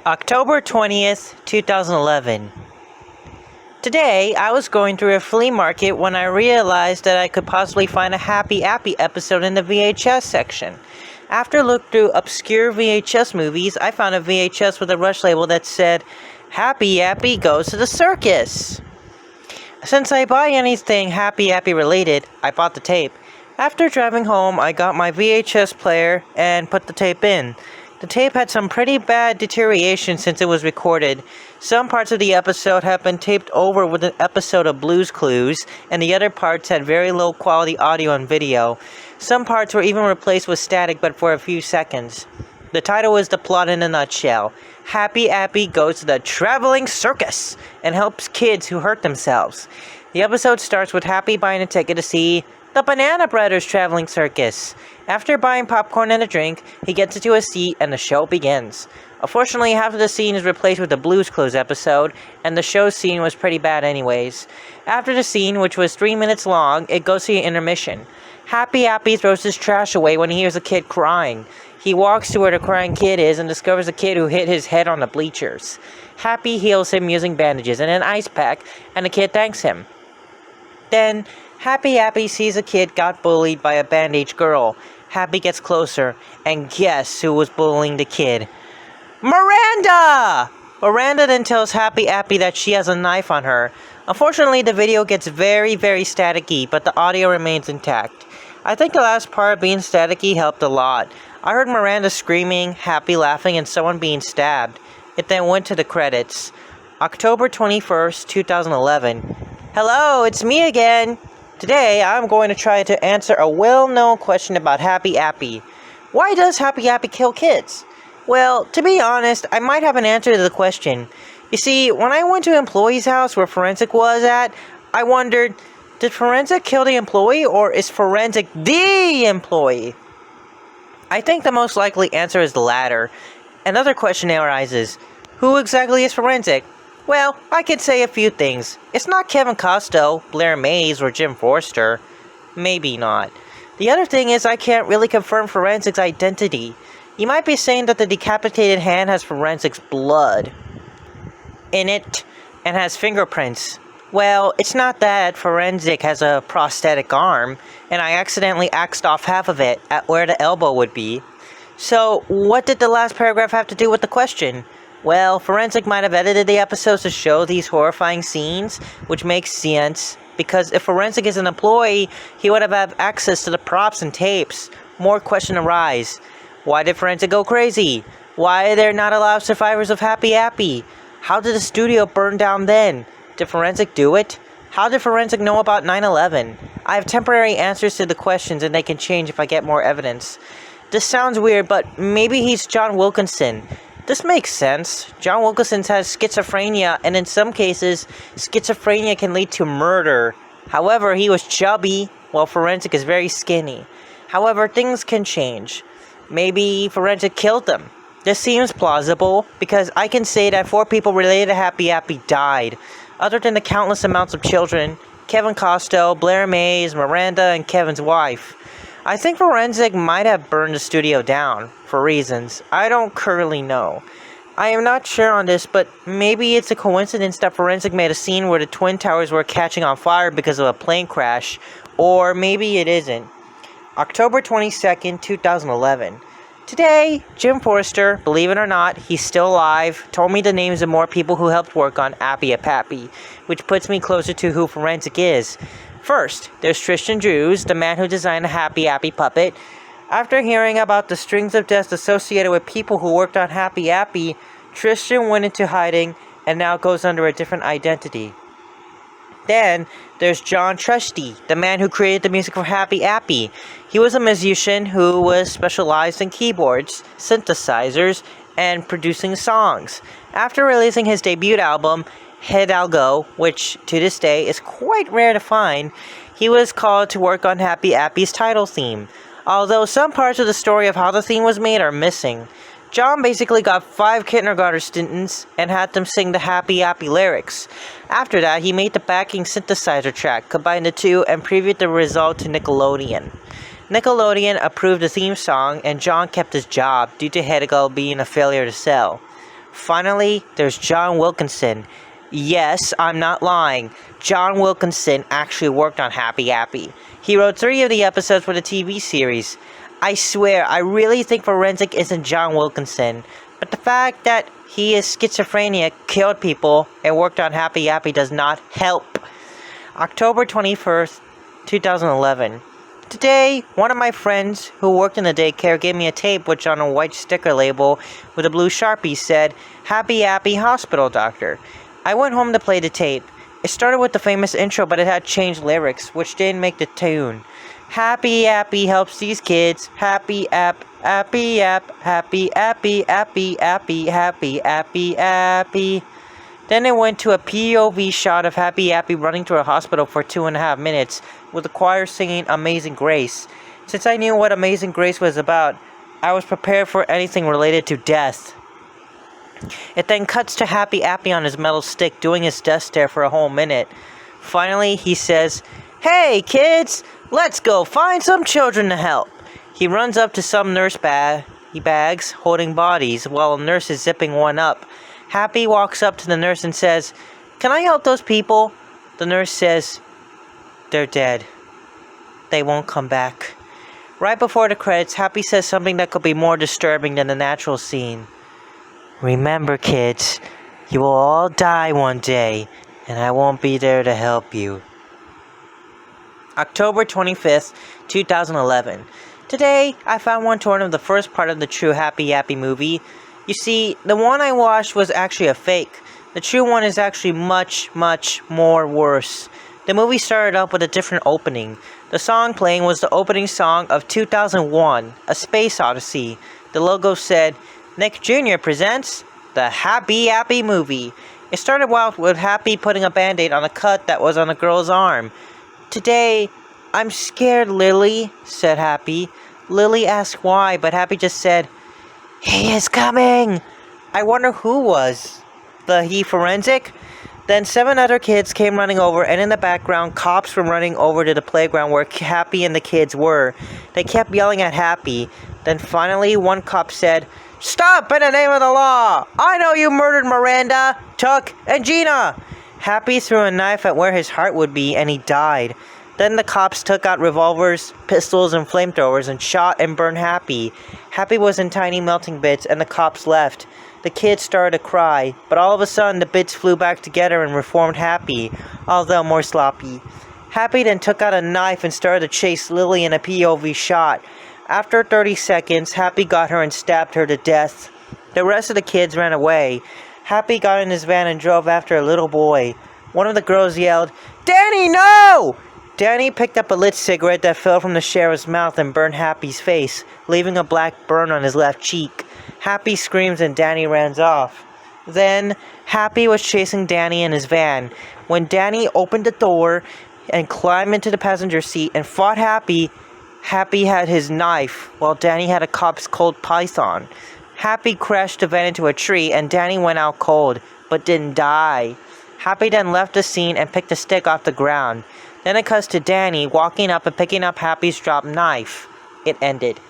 October 20th, 2011. Today, I was going through a flea market when I realized that I could possibly find a Happy Appy episode in the VHS section. After looking through obscure VHS movies, I found a VHS with a rush label that said, Happy Appy Goes to the Circus. Since I buy anything Happy Appy related, I bought the tape. After driving home, I got my VHS player and put the tape in. The tape had some pretty bad deterioration since it was recorded. Some parts of the episode have been taped over with an episode of Blue's Clues, and the other parts had very low quality audio and video. Some parts were even replaced with static, but for a few seconds. The title is the plot in a nutshell. Happy Appy goes to the traveling circus and helps kids who hurt themselves. The episode starts with Happy buying a ticket to see the Banana Brothers Traveling Circus. After buying popcorn and a drink, he gets into a seat and the show begins. Unfortunately, half of the scene is replaced with the Blue's Clues episode, and the show's scene was pretty bad anyways. After the scene, which was 3 minutes long, it goes to an intermission. Happy Appy throws his trash away when he hears a kid crying. He walks to where the crying kid is and discovers a kid who hit his head on the bleachers. Happy heals him using bandages and an ice pack, and the kid thanks him. Then, Happy Appy sees a kid got bullied by a bandaged girl. Happy gets closer, and guess who was bullying the kid? Miranda! Miranda then tells Happy Appy that she has a knife on her. Unfortunately, the video gets very staticky, but the audio remains intact. I think the last part being staticky helped a lot. I heard Miranda screaming, Happy laughing, and someone being stabbed. It then went to the credits. October 21st, 2011. Hello, it's me again. Today, I'm going to try to answer a well-known question about Happy Appy. Why does Happy Appy kill kids? Well, to be honest, I might have an answer to the question. You see, when I went to an employee's house where Forensic was at, I wondered, did Forensic kill the employee, or is Forensic the employee? I think the most likely answer is the latter. Another question arises. Who exactly is Forensic? Well, I could say a few things. It's not Kevin Costo, Blair Mays, or Jim Forster. Maybe not. The other thing is I can't really confirm Forensic's identity. You might be saying that the decapitated hand has Forensic's blood in it and has fingerprints. Well, it's not that. Forensic has a prosthetic arm, and I accidentally axed off half of it at where the elbow would be. So, what did the last paragraph have to do with the question? Well, Forensic might have edited the episodes to show these horrifying scenes, which makes sense, because if Forensic is an employee, he would have had access to the props and tapes. More questions arise. Why did Forensic go crazy? Why are there not a lot of survivors of Happy Appy? How did the studio burn down then? Did Forensic do it? How did Forensic know about 9/11? I have temporary answers to the questions, and they can change if I get more evidence. This sounds weird, but maybe he's John Wilkinson. This makes sense. John Wilkinson has schizophrenia, and in some cases, schizophrenia can lead to murder. However, he was chubby, while Forensic is very skinny. However, things can change. Maybe Forensic killed them. This seems plausible, because I can say that 4 people related to Happy Appy died. Other than the countless amounts of children, Kevin Costo, Blair Mays, Miranda, and Kevin's wife. I think Forensic might have burned the studio down, for reasons I don't currently know. I am not sure on this, but maybe it's a coincidence that Forensic made a scene where the Twin Towers were catching on fire because of a plane crash, or maybe it isn't. October 22nd, 2011. Today, Jim Forster, believe it or not, he's still alive, told me the names of more people who helped work on Appy Appy, which puts me closer to who Forensic is. First, there's Tristan Drews, the man who designed the Happy Appy puppet. After hearing about the strings of deaths associated with people who worked on Happy Appy, Tristan went into hiding and now goes under a different identity. Then, there's John Trusty, the man who created the music for Happy Appy. He was a musician who was specialized in keyboards, synthesizers, and producing songs. After releasing his debut album, Hidalgo, which to this day is quite rare to find, he was called to work on Happy Appy's title theme, although some parts of the story of how the theme was made are missing. John basically got 5 kindergarten students and had them sing the Happy Appy lyrics. After that, he made the backing synthesizer track, combined the two, and previewed the result to Nickelodeon. Nickelodeon approved the theme song, and John kept his job due to Hidalgo being a failure to sell. Finally, there's John Wilkinson. Yes, I'm not lying. John Wilkinson actually worked on Happy Appy. He wrote 3 of the episodes for the TV series. I swear, I really think Forensic isn't John Wilkinson. But the fact that he is schizophrenic, killed people, and worked on Happy Appy does not help. October 21st, 2011. Today, one of my friends who worked in the daycare gave me a tape which on a white sticker label with a blue Sharpie said, Happy Appy Hospital Doctor. I went home to play the tape. It started with the famous intro, but it had changed lyrics, which didn't make the tune. Happy Appy helps these kids. Happy App, Appy App, Happy Appy, Appy, Appy, Happy Appy, Appy. Then it went to a POV shot of Happy Appy running to a hospital for 2.5 minutes, with the choir singing Amazing Grace. Since I knew what Amazing Grace was about, I was prepared for anything related to death. It then cuts to Happy Appy on his metal stick doing his death stare for a whole minute. Finally, he says, Hey kids, let's go find some children to help. He runs up to some nurse bags holding bodies while a nurse is zipping one up. Happy walks up to the nurse and says, Can I help those people? The nurse says, They're dead. They won't come back. Right before the credits, Happy says something that could be more disturbing than the natural scene. Remember, kids, you will all die one day, and I won't be there to help you. October 25th, 2011. Today, I found one torn of the first part of the true Happy Appy movie. You see, the one I watched was actually a fake. The true one is actually much, much more worse. The movie started up with a different opening. The song playing was the opening song of 2001, A Space Odyssey. The logo said, Nick Jr. presents the Happy Appy movie. It started out with Happy putting a band-aid on a cut that was on a girl's arm. Today, I'm scared, Lily, said Happy. Lily asked why, but Happy just said, He is coming! I wonder who was. The forensic? Then 7 other kids came running over, and in the background, cops were running over to the playground where Happy and the kids were. They kept yelling at Happy. Then finally, one cop said, Stop in the name of the law! I know you murdered Miranda, Tuck, and Gina! Happy threw a knife at where his heart would be, and he died. Then the cops took out revolvers, pistols, and flamethrowers and shot and burned Happy. Happy was in tiny melting bits, and the cops left. The kids started to cry, but all of a sudden the bits flew back together and reformed Happy, although more sloppy. Happy then took out a knife and started to chase Lily in a POV shot. After 30 seconds, Happy got her and stabbed her to death. The rest of the kids ran away. Happy got in his van and drove after a little boy. One of the girls yelled, Danny, no! Danny picked up a lit cigarette that fell from the sheriff's mouth and burned Happy's face, leaving a black burn on his left cheek. Happy screams and Danny runs off. Then, Happy was chasing Danny in his van. When Danny opened the door and climbed into the passenger seat and fought Happy, Happy had his knife, while Danny had a cop's Colt Python. Happy crashed the van into a tree, and Danny went out cold, but didn't die. Happy then left the scene and picked a stick off the ground. Then it cuts to Danny walking up and picking up Happy's dropped knife. It ended.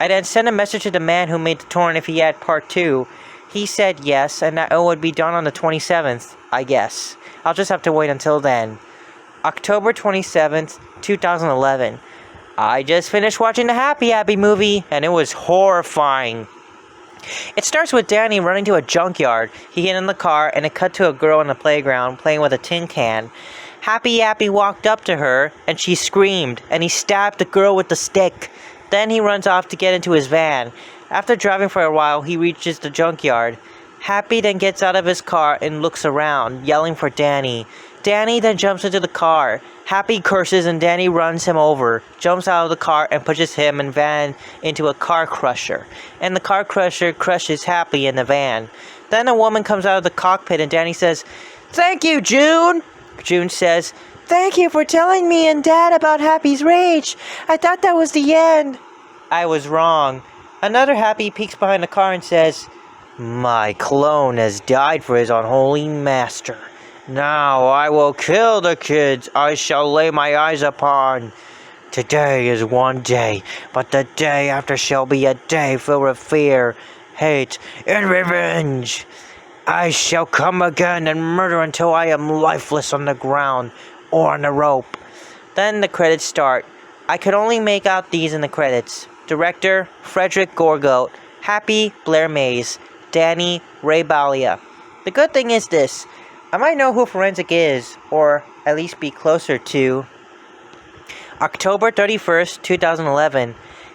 I then sent a message to the man who made the torrent if he had part 2. He said yes, and that it would be done on the 27th, I guess. I'll just have to wait until then. October 27th, 2011. I just finished watching the Happy Appy movie, and it was horrifying. It starts with Danny running to a junkyard. He get in the car, and it cut to a girl in the playground playing with a tin can. Happy Appy walked up to her, and she screamed, and he stabbed the girl with the stick. Then he runs off to get into his van. After driving for a while, he reaches the junkyard. Happy then gets out of his car and looks around, yelling for Danny. Danny then jumps into the car. Happy curses and Danny runs him over, jumps out of the car and pushes him and van into a car crusher. And the car crusher crushes Happy in the van. Then a woman comes out of the cockpit and Danny says, "Thank you, June!" June says, "Thank you for telling me and Dad about Happy's rage. I thought that was the end." I was wrong. Another Happy peeks behind the car and says, "My clone has died for his unholy master. Now I will kill the kids I shall lay my eyes upon. Today is one day, but the day after shall be a day filled with fear. hate, and revenge. I shall come again and murder until I am lifeless on the ground or on a rope. Then the credits start. I could only make out these in the credits. Director, Frederick Gorgoat. Happy, Blair Mays. Danny, Ray Balia. The good thing is this. I might know who Forensic is, or at least be closer to. October 31st, 2011.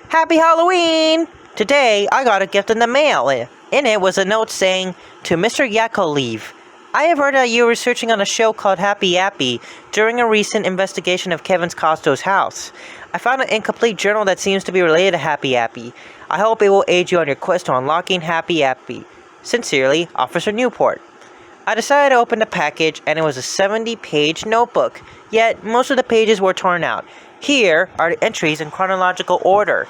Happy Halloween! Today, I got a gift in the mail. In it was a note saying, "To Mr. Yakolev, I have heard that you were searching on a show called Happy Appy during a recent investigation of Kevin Costo's house. I found an incomplete journal that seems to be related to Happy Appy. I hope it will aid you on your quest to unlocking Happy Appy. Sincerely, Officer Newport." I decided to open the package, and it was a 70-page notebook, yet most of the pages were torn out. Here are the entries in chronological order.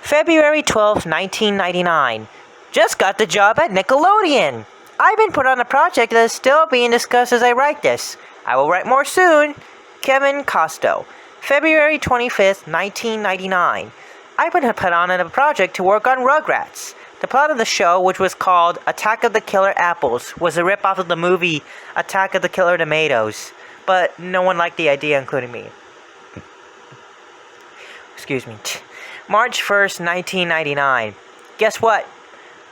February 12th, 1999. Just got the job at Nickelodeon. I've been put on a project that is still being discussed as I write this. I will write more soon. Kevin Costo. February 25th, 1999. I've been put on a project to work on Rugrats. The plot of the show, which was called Attack of the Killer Apples, was a rip-off of the movie Attack of the Killer Tomatoes. But no one liked the idea, including me. Excuse me. March 1st, 1999. Guess what?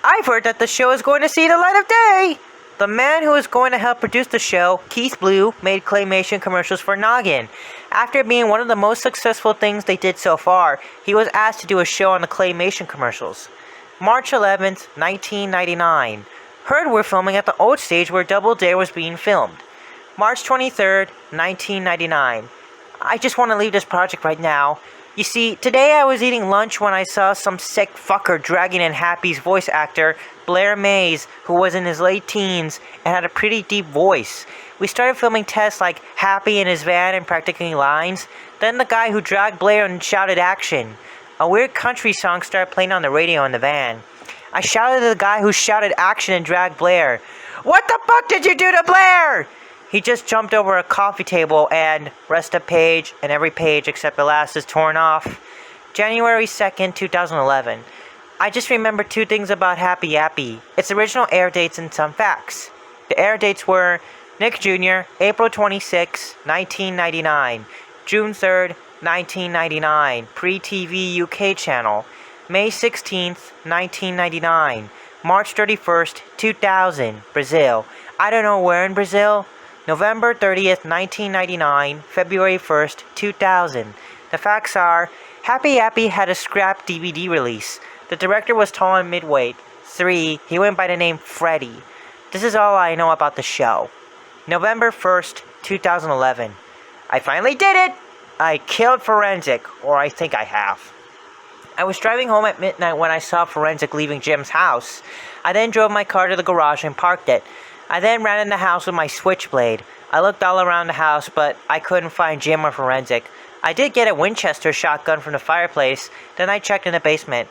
I've heard that the show is going to see the light of day! The man who is going to help produce the show, Keith Blue, made claymation commercials for Noggin. After being one of the most successful things they did so far, he was asked to do a show on the claymation commercials. March 11th, 1999. Heard we're filming at the old stage where Double Dare was being filmed. March 23rd, 1999. I just want to leave this project right now. You see, today I was eating lunch when I saw some sick fucker dragging in Happy's voice actor, Blair Mays, who was in his late teens and had a pretty deep voice. We started filming tests like Happy in his van and practicing lines. Then the guy who dragged Blair and shouted action. A weird country song started playing on the radio in the van. I shouted at the guy who shouted action and dragged Blair. "What the fuck did you do to Blair?" He just jumped over a coffee table and rest a page, and every page except the last is torn off. January 2nd, 2011. I just remembered two things about Happy Appy. Its original air dates and some facts. The air dates were Nick Jr., April 26, 1999. June 3rd, 1999, Pre-TV UK channel. May 16th, 1999. March 31st, 2000, Brazil. I don't know where in Brazil. November 30th, 1999, February 1st, 2000. The facts are, Happy Appy had a scrap DVD release. The director was tall and midweight. 3. He went by the name Freddy. This is all I know about the show. November 1st, 2011. I finally did it! I killed Forensic, or I think I have. I was driving home at midnight when I saw Forensic leaving Jim's house. I then drove my car to the garage and parked it. I then ran in the house with my switchblade. I looked all around the house, but I couldn't find Jim or Forensic. I did get a Winchester shotgun from the fireplace, then I checked in the basement.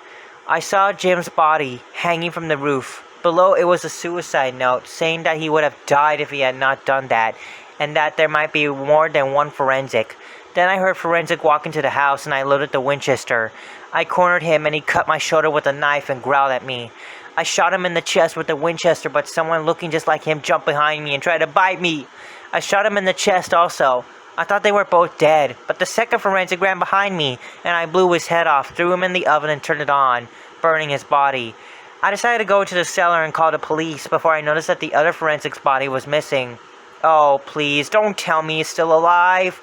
I saw Jim's body hanging from the roof. Below it was a suicide note saying that he would have died if he had not done that, and that there might be more than one Forensic. Then I heard Forensic walk into the house and I loaded the Winchester. I cornered him and he cut my shoulder with a knife and growled at me. I shot him in the chest with the Winchester, but someone looking just like him jumped behind me and tried to bite me. I shot him in the chest also. I thought they were both dead, but the second Forensic ran behind me, and I blew his head off, threw him in the oven and turned it on, burning his body. I decided to go to the cellar and call the police before I noticed that the other Forensic's body was missing. Oh, please, don't tell me he's still alive.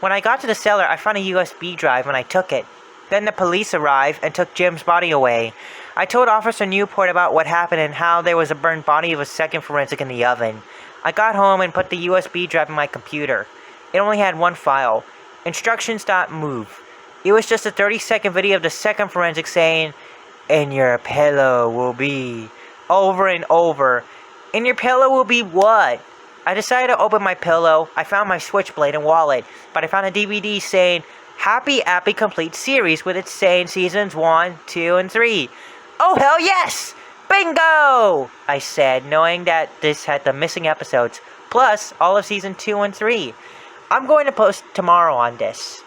When I got to the cellar, I found a USB drive and I took it. Then the police arrived and took Jim's body away. I told Officer Newport about what happened and how there was a burned body of a second Forensic in the oven. I got home and put the USB drive in my computer. It only had one file, instructions.move. It was just a 30-second video of the second Forensic saying, "And your pillow will be," over and over. "And your pillow will be what?" I decided to open my pillow. I found my switchblade and wallet, but I found a DVD saying, Happy Appy Complete Series, with it saying Seasons 1, 2, and 3. Oh, hell yes! Bingo! I said, knowing that this had the missing episodes, plus all of Season 2 and 3. I'm going to post tomorrow on this.